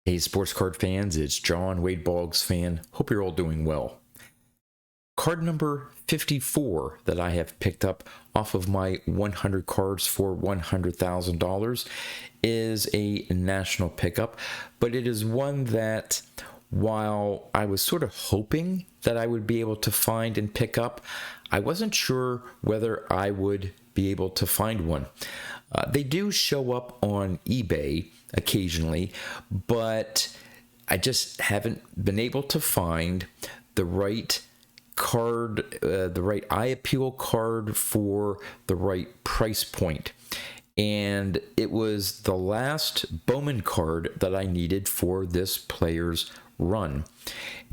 Hey, sports card fans, it's John, Wade Boggs fan. Hope you're all doing well. Card number 54 that I have picked up off of my 100 cards for $100,000 is a national pickup, but it is one that, while I was sort of hoping that I would be able to find and pick up, I wasn't sure whether I would be able to find one. They do show up on eBay occasionally, but I just haven't been able to find the right card, the right eye appeal card for the right price point. And it was the last Bowman card that I needed for this player's run.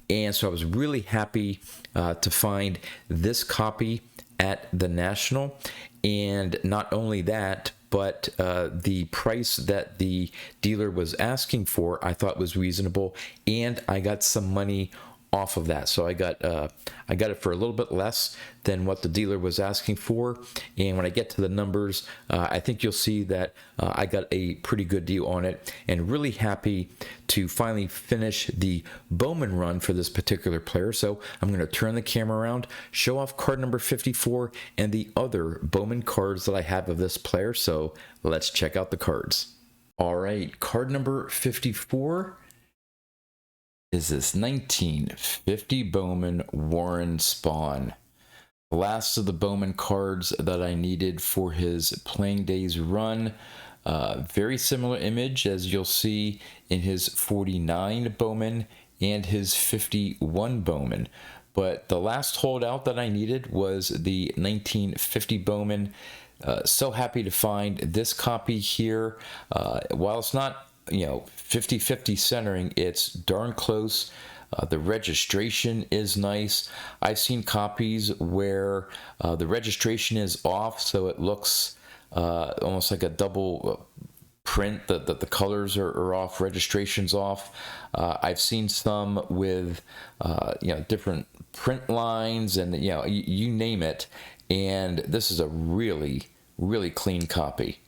And so I was really happy to find this copy at the National. And not only that, but the price that the dealer was asking for, I thought was reasonable, and I got some money off of that. So I got it for a little bit less than what the dealer was asking for. And when I get to the numbers, I think you'll see that I got a pretty good deal on it, and really happy to finally finish the Bowman run for this particular player. So I'm going to turn the camera around, show off card number 54 and the other Bowman cards that I have of this player. So let's check out the cards. All right, card number 54 is this 1950 Bowman Warren Spahn. The last of the Bowman cards that I needed for his playing days run. Very similar image as you'll see in his 49 Bowman and his 51 Bowman. But the last holdout that I needed was the 1950 Bowman. So happy to find this copy here. While it's not 50-50 centering, it's darn close. The registration is nice. I've seen copies where the registration is off, so it looks almost like a double print, that the colors are off, registration's off. I've seen some with different print lines, and you name it, and this is a really clean copy.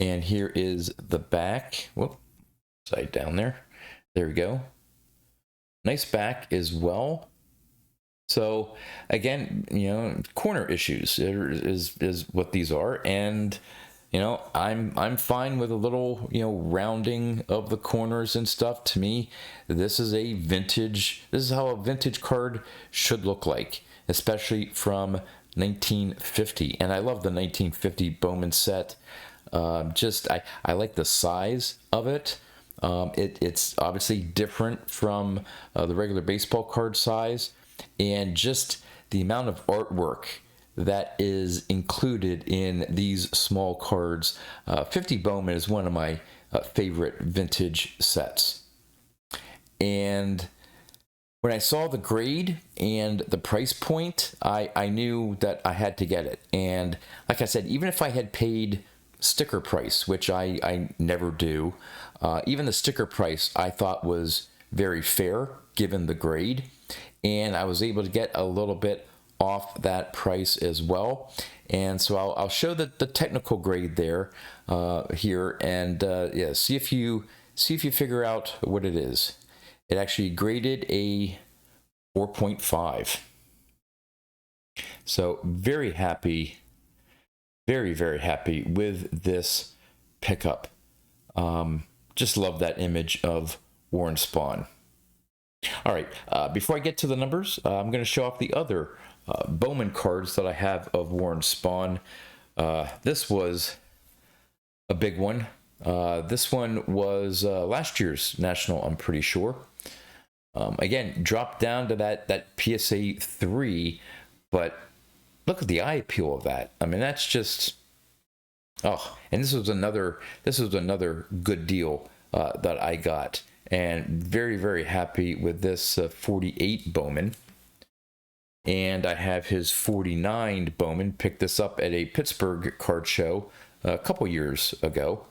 And here is the back. Whoop, side down there. There we go. Nice back as well. So again, corner issues is what these are, and I'm fine with a little rounding of the corners and stuff. To me, this is how a vintage card should look like, especially from 1950. And I love the 1950 Bowman set. I like the size of it. It's obviously different from the regular baseball card size, and just the amount of artwork that is included in these small cards. 50 Bowman is one of my favorite vintage sets. And when I saw the grade and the price point, I knew that I had to get it. And like I said, even if I had paid sticker price, which I never do, even the sticker price I thought was very fair given the grade, and I was able to get a little bit off that price as well. And so I'll show the technical grade there here, and see if you figure out what it is. It actually graded a 4.5. So very happy, very happy with this pickup. Just love that image of Warren Spahn. All right, before I get to the numbers, I'm going to show off the other Bowman cards that I have of Warren Spahn. This was a big one. This one was last year's National, I'm pretty sure. Again, dropped down to that PSA 3, but look at the eye appeal of that. I mean, that's just, oh, and this was another good deal that I got, and very happy with this 48 Bowman. And I have his 49 Bowman. Picked this up at a Pittsburgh card show a couple years ago.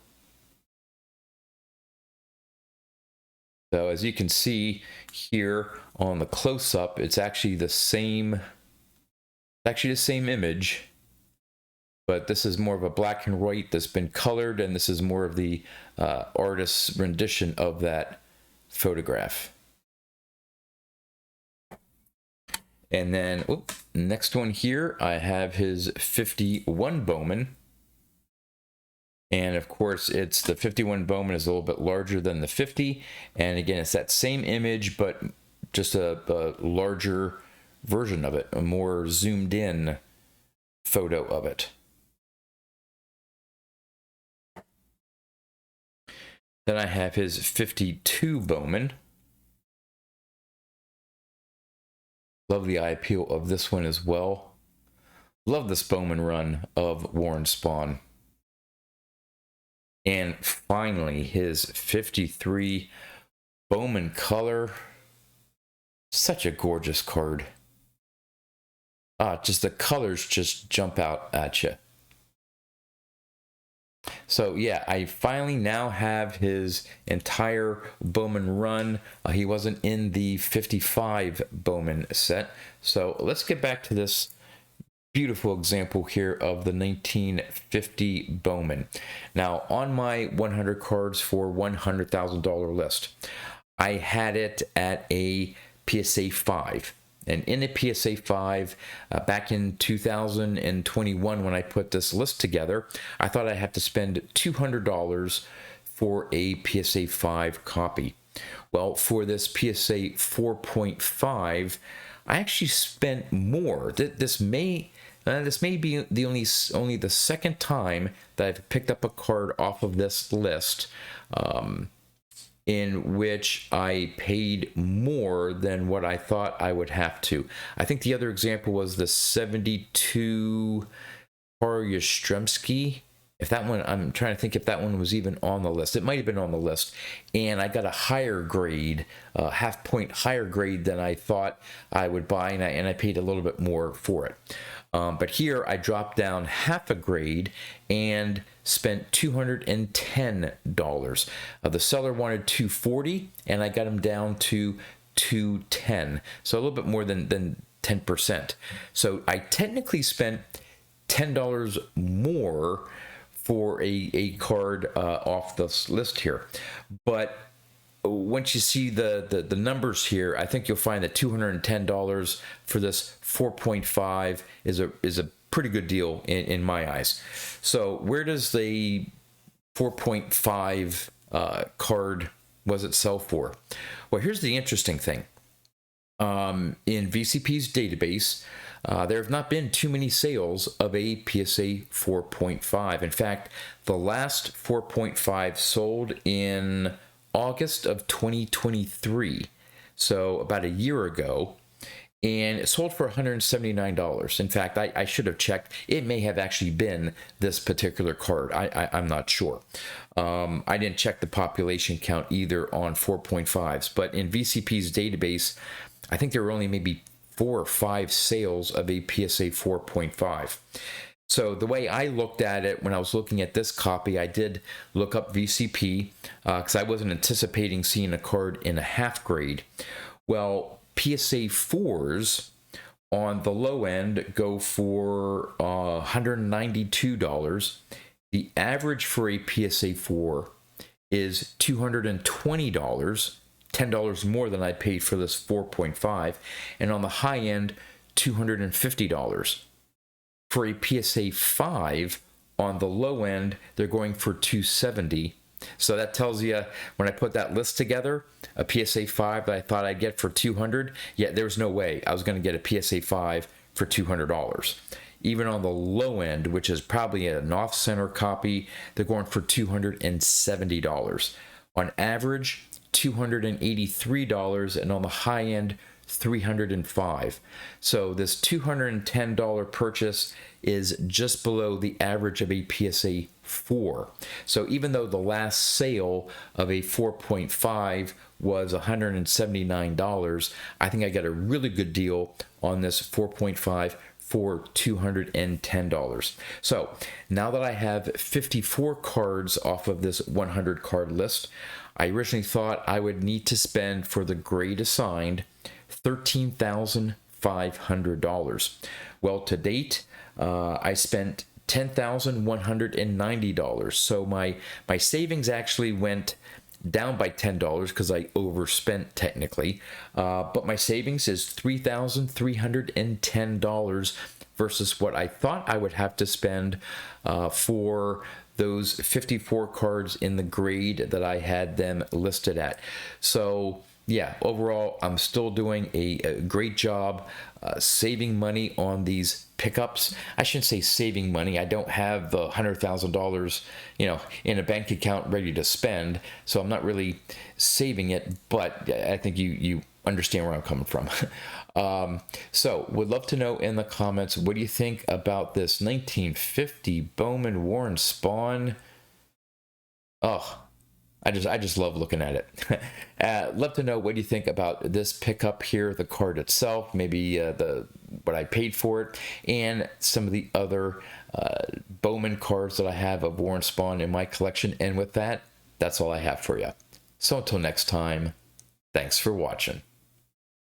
So as you can see here on the close-up, it's actually the same image but this is more of a black and white that's been colored, and this is more of the artist's rendition of that photograph. And then, next one here, I have his 51 Bowman. And of course, it's the 51 Bowman is a little bit larger than the 50. And again, it's that same image, but just a larger version of it, a more zoomed in photo of it. Then I have his 52 Bowman. Love the eye appeal of this one as well. Love this Bowman run of Warren Spahn. And finally, his 53 Bowman color. Such a gorgeous card. Just the colors just jump out at you. So yeah, I finally now have his entire Bowman run. He wasn't in the 55 Bowman set. So let's get back to this beautiful example here of the 1950 Bowman. Now, on my 100 cards for $100,000 list, I had it at a PSA 5. And in a PSA 5, back in 2021, when I put this list together, I thought I'd have to spend $200 for a PSA 5 copy. Well, for this PSA 4.5, I actually spent more. This may be the only the second time that I've picked up a card off of this list in which I paid more than what I thought I would have to. I think the other example was the 72 Yastrzemski. If that one, I'm trying to think if that one was even on the list. It might have been on the list. And I got a higher grade, half point higher grade than I thought I would buy, and I paid a little bit more for it. But here I dropped down half a grade and spent $210. The seller wanted $240, and I got him down to $210. So a little bit more than 10%. So I technically spent $10 more for a card off this list here. But once you see the numbers here, I think you'll find that $210 for this 4.5 is a pretty good deal in my eyes. So where does the 4.5 card was it sell for? Well, here's the interesting thing. In VCP's database, there have not been too many sales of a PSA 4.5. In fact, the last 4.5 sold in August of 2023, so about a year ago, and it sold for $179. In fact, I should have checked. It may have actually been this particular card. I'm not sure. I didn't check the population count either on 4.5s, but in VCP's database, I think there were only maybe 4 or 5 sales of a PSA 4.5. So the way I looked at it when I was looking at this copy, I did look up VCP because I wasn't anticipating seeing a card in a half grade. Well, PSA 4s on the low end go for $192. The average for a PSA 4 is $220. $10 more than I paid for this 4.5, and on the high end, $250. For a PSA 5, on the low end, they're going for $270. So that tells you, when I put that list together, a PSA 5 that I thought I'd get for $200, yeah, there was no way I was going to get a PSA 5 for $200. Even on the low end, which is probably an off-center copy, they're going for $270. On average, $283, and on the high end, $305. So this $210 purchase is just below the average of a PSA 4. So even though the last sale of a 4.5 was $179, I think I got a really good deal on this 4.5 for $210. So now that I have 54 cards off of this 100 card list, I originally thought I would need to spend for the grade assigned $13,500. Well, to date, I spent $10,190. So my savings actually went down by $10 because I overspent technically, but my savings is $3,310 versus what I thought I would have to spend for those 54 cards in the grade that I had them listed at. So yeah, overall, I'm still doing a great job saving money on these pickups. I shouldn't say saving money. I don't have the $100,000, in a bank account ready to spend, so I'm not really saving it. But I think you understand where I'm coming from. So would love to know in the comments, what do you think about this 1950 Bowman Warren Spahn? Oh, I just love looking at it. Love to know what do you think about this pickup here, the card itself, maybe what I paid for it, and some of the other Bowman cards that I have of Warren Spahn in my collection. And with that, that's all I have for you. So until next time, thanks for watching.